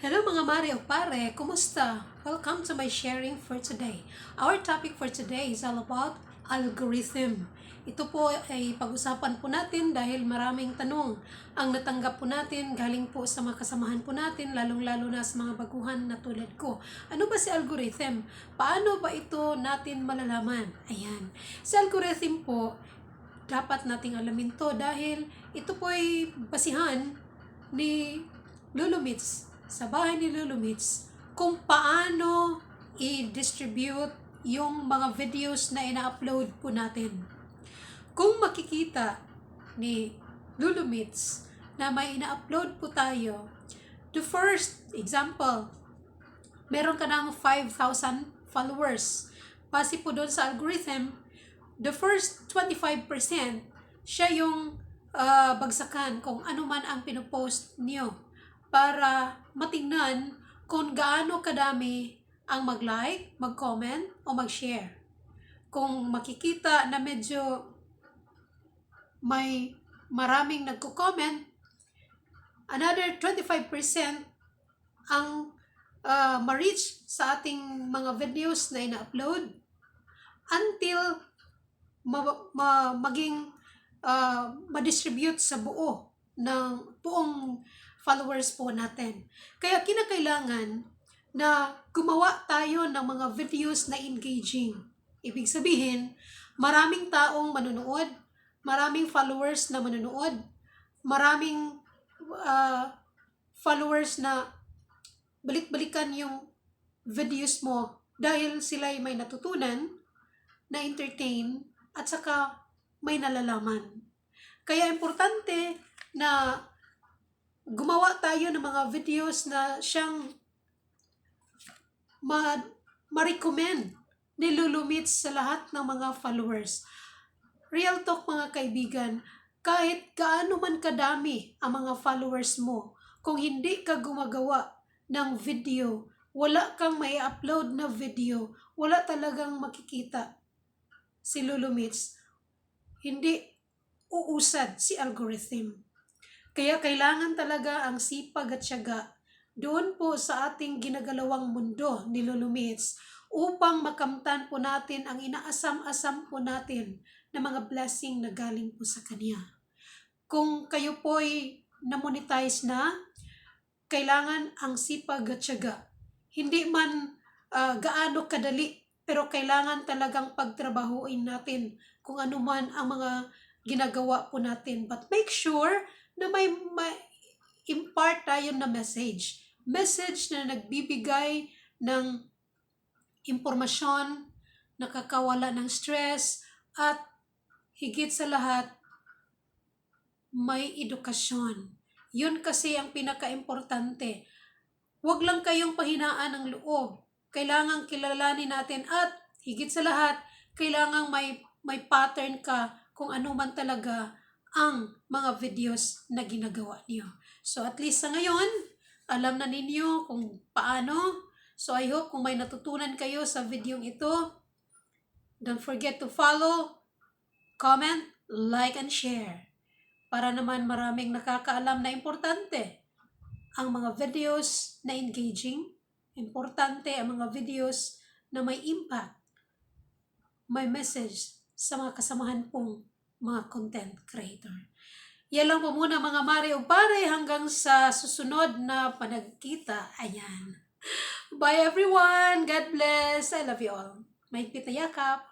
Hello mga mare o pare, kumusta? Welcome to my sharing for today. Our topic for today is all about algorithm. Ito po ay pag-usapan po natin dahil maraming tanong ang natanggap po natin galing po sa mga kasamahan po natin, lalong-lalo na sa mga baguhan na tulad ko. Ano ba si algorithm? Paano ba ito natin malalaman? Ayan. Si algorithm po, dapat nating alamin to dahil ito po ay basihan ni Lulu Mits, sa bahay ni Lulu Mits, kung paano i-distribute yung mga videos na ina-upload po natin. Kung makikita ni Lulu Mits na may ina-upload po tayo, the first example, meron ka ng 5,000 followers. Base po doon sa algorithm, the first 25% siya yung bagsakan kung ano man ang pinopost niyo para matingnan kung gaano kadami ang mag-like, mag-comment, o mag-share. Kung makikita na medyo may maraming nagko-comment, another 25% ang ma-reach sa ating mga videos na ina-upload until maging ma-distribute sa buong followers po natin. Kaya kinakailangan na gumawa tayo ng mga videos na engaging. Ibig sabihin, maraming taong manunood, maraming followers na manunood, maraming followers na balik-balikan yung videos mo dahil sila'y may natutunan, na-entertain, at saka may nalalaman. Kaya importante na gumawa tayo ng mga videos na siyang ma-recommend ni Lulu Mits sa lahat ng mga followers. Real talk mga kaibigan, kahit gaano man kadami ang mga followers mo, kung hindi ka gumagawa ng video, wala kang may upload na video, wala talagang makikita si Lulu Mits, hindi uusad si algorithm. Kaya kailangan talaga ang sipag at tiyaga doon po sa ating ginagalawang mundo ni Lulu Mits upang makamtan po natin ang inaasam-asam po natin na mga blessing na galing po sa Kanya. Kung kayo po'y na-monetize na, kailangan ang sipag at tiyaga. Hindi man gaano kadali, pero kailangan talagang pagtrabahuin natin kung ano man ang mga ginagawa po natin. But make sure na may impart tayo na message. Message na nagbibigay ng impormasyon, nakakawala ng stress, at higit sa lahat, may edukasyon. Yun kasi ang pinaka-importante. Huwag lang kayong pahinaan ng loob. Kailangang kilalanin natin at higit sa lahat, kailangang may pattern ka kung ano man talaga ang mga videos na ginagawa niyo. So at least sa ngayon, alam na ninyo kung paano. So I hope kung may natutunan kayo sa videong ito, don't forget to follow, comment, like, and share. Para naman maraming nakakaalam na importante ang mga videos na engaging, importante ang mga videos na may impact, may message sa mga kasamahan pong mga content creator. Yan lang po muna mga mare o pare hanggang sa susunod na panagkita. Ayan. Bye everyone! God bless! I love you all. Mahigpit na yakap!